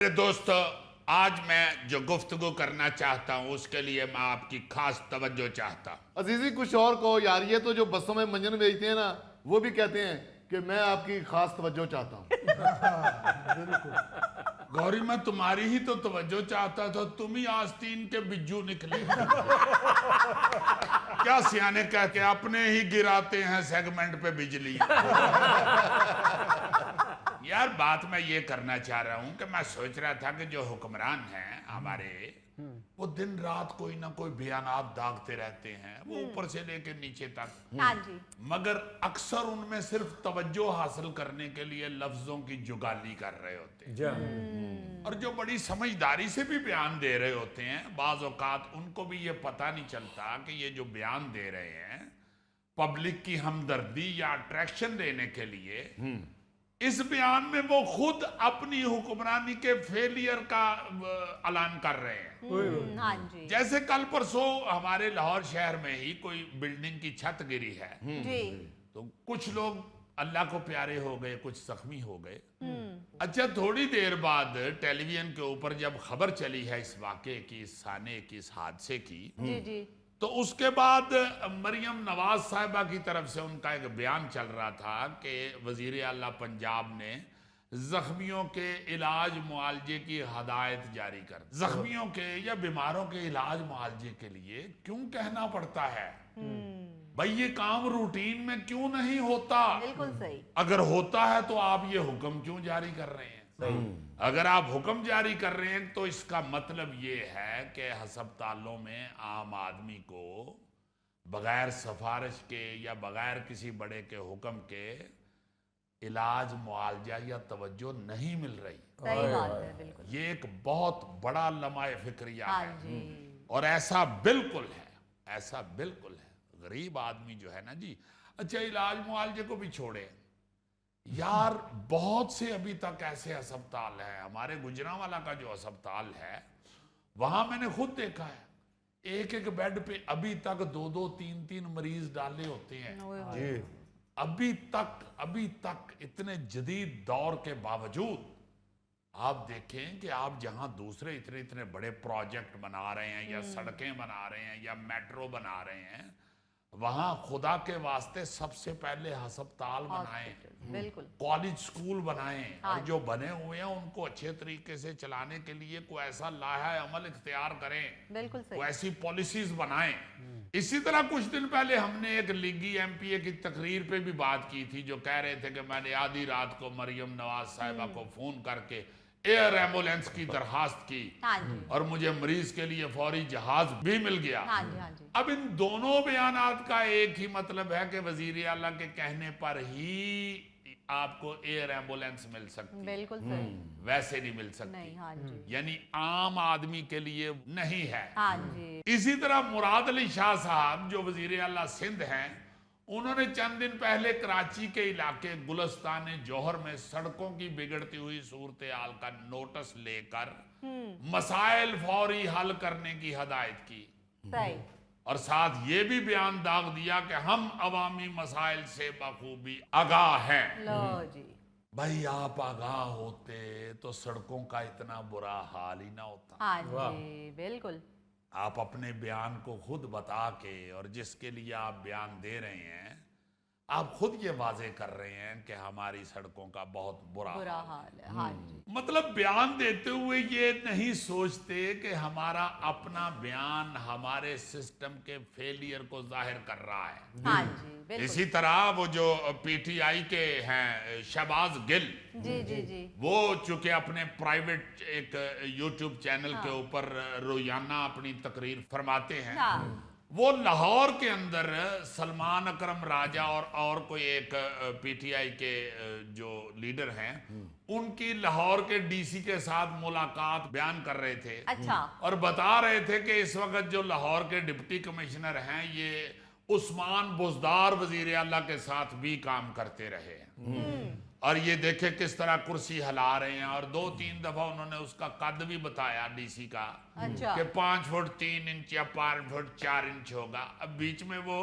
میرے دوستو، آج میں جو گفتگو کرنا چاہتا ہوں اس کے لیے میں آپ کی خاص توجہ چاہتا ہوں۔ عزیزی کچھ اور کو یار، یہ تو جو بسوں میں منجن بیچتے ہیں نا وہ بھی کہتے ہیں کہ میں آپ کی خاص توجہ چاہتا ہوں۔ گوری میں تمہاری ہی تو توجہ چاہتا تھا، تم ہی آستین کے بجو نکلے۔ کیا سیانے کہہ کے اپنے ہی گراتے ہیں سیگمنٹ پہ بجلی۔ یار بات میں یہ کرنا چاہ رہا ہوں کہ میں سوچ رہا تھا کہ جو حکمران ہیں ہمارے، وہ دن رات کوئی نہ کوئی بیانات داغتے رہتے ہیں، وہ اوپر سے لے کے نیچے تک، مگر اکثر ان میں صرف توجہ حاصل کرنے کے لیے لفظوں کی جگالی کر رہے ہوتے ہیں، اور جو بڑی سمجھداری سے بھی بیان دے رہے ہوتے ہیں، بعض اوقات ان کو بھی یہ پتہ نہیں چلتا کہ یہ جو بیان دے رہے ہیں پبلک کی ہمدردی یا اٹریکشن دینے کے لیے، اس بیان میں وہ خود اپنی حکمرانی کے فیلئر کا اعلان کر رہے ہیں۔ جیسے کل پرسوں ہمارے لاہور شہر میں ہی کوئی بلڈنگ کی چھت گری ہے، تو کچھ لوگ اللہ کو پیارے ہو گئے، کچھ زخمی ہو گئے۔ اچھا، تھوڑی دیر بعد ٹیلی ویژن کے اوپر جب خبر چلی ہے اس واقعے کی، اس سانے کی، اس حادثے کی، تو اس کے بعد مریم نواز صاحبہ کی طرف سے ان کا ایک بیان چل رہا تھا کہ وزیر اعلیٰ پنجاب نے زخمیوں کے علاج معالجے کی ہدایت جاری کر۔ زخمیوں کے یا بیماروں کے علاج معالجے کے لیے کیوں کہنا پڑتا ہے؟ بھئی یہ کام روٹین میں کیوں نہیں ہوتا؟ بالکل صحیح۔ اگر ہوتا ہے تو آپ یہ حکم کیوں جاری کر رہے ہیں؟ اگر آپ حکم جاری کر رہے ہیں تو اس کا مطلب یہ ہے کہ ہسپتالوں میں عام آدمی کو بغیر سفارش کے یا بغیر کسی بڑے کے حکم کے علاج معالجہ یا توجہ نہیں مل رہی۔ صحیح بات ہے، بالکل۔ یہ ایک بہت بڑا لمحہ فکریہ ہے، اور ایسا بالکل ہے، ایسا بالکل ہے۔ غریب آدمی جو ہے نا جی، اچھا علاج معالجے کو بھی چھوڑے یار، بہت سے ابھی تک ایسے ہسپتال ہیں، ہمارے گجرانوالہ کا جو ہسپتال ہے وہاں میں نے خود دیکھا ہے، ایک ایک بیڈ پہ ابھی تک دو دو تین تین مریض ڈالے ہوتے ہیں۔ ابھی تک اتنے جدید دور کے باوجود آپ دیکھیں کہ آپ جہاں دوسرے اتنے بڑے پروجیکٹ بنا رہے ہیں یا سڑکیں بنا رہے ہیں یا میٹرو بنا رہے ہیں، وہاں خدا کے واسطے سب سے پہلے ہسپتال بنائیں، بالکل، کالج سکول بنائیں، اور جو بنے ہوئے ہیں ان کو اچھے طریقے سے چلانے کے لیے کوئی ایسا لائحہ عمل اختیار کریں، بالکل کوئی ایسی پالیسیز بنائیں۔ اسی طرح کچھ دن پہلے ہم نے ایک لیگی ایم پی اے کی تقریر پہ بھی بات کی تھی، جو کہہ رہے تھے کہ میں نے آدھی رات کو مریم نواز صاحبہ کو فون کر کے ایئر ایمبولینس کی درخواست کی، اور مجھے مریض کے لیے فوری جہاز بھی مل گیا۔ اب ان دونوں بیانات کا ایک ہی مطلب ہے کہ وزیر اعلیٰ کے کہنے پر ہی آپ کو ایئر ایمبولینس مل سکتی، بالکل صحیح، ویسے نہیں مل سکتی، یعنی عام آدمی کے لیے نہیں ہے۔ اسی طرح مراد علی شاہ صاحب جو وزیر اعلیٰ سندھ ہیں، انہوں نے چند دن پہلے کراچی کے علاقے گلستان جوہر میں سڑکوں کی بگڑتی ہوئی صورتحال کا نوٹس لے کر مسائل فوری حل کرنے کی ہدایت کی، اور ساتھ یہ بھی بیان داغ دیا کہ ہم عوامی مسائل سے بخوبی آگاہ ہیں۔ بھائی آپ آگاہ ہوتے تو سڑکوں کا اتنا برا حال ہی نہ ہوتا۔ بالکل، آپ اپنے بیان کو خود بتا کے، اور جس کے لیے آپ بیان دے رہے ہیں، آپ خود یہ واضح کر رہے ہیں کہ ہماری سڑکوں کا بہت برا حال ہے۔ مطلب بیان دیتے ہوئے یہ نہیں سوچتے کہ ہمارا اپنا بیان ہمارے سسٹم کے فیلئر کو ظاہر کر رہا ہے۔ اسی طرح وہ جو پی ٹی آئی کے ہیں شہباز گل، وہ چونکہ اپنے پرائیویٹ ایک یوٹیوب چینل کے اوپر روزانہ اپنی تقریر فرماتے ہیں، وہ لاہور کے اندر سلمان اکرم راجہ اور کوئی ایک پی ٹی آئی کے جو لیڈر ہیں، ان کی لاہور کے ڈی سی کے ساتھ ملاقات بیان کر رہے تھے، اور بتا رہے تھے کہ اس وقت جو لاہور کے ڈپٹی کمشنر ہیں یہ عثمان بزدار وزیر اعلیٰ کے ساتھ بھی کام کرتے رہے ہیں، اور یہ دیکھیں کس طرح کرسی ہلا رہے ہیں، اور 2-3 دفعہ انہوں نے اس کا قد بھی بتایا ڈی سی کا کہ 5 فٹ 3 انچ یا 5 فٹ 4 انچ ہوگا۔ اب بیچ میں وہ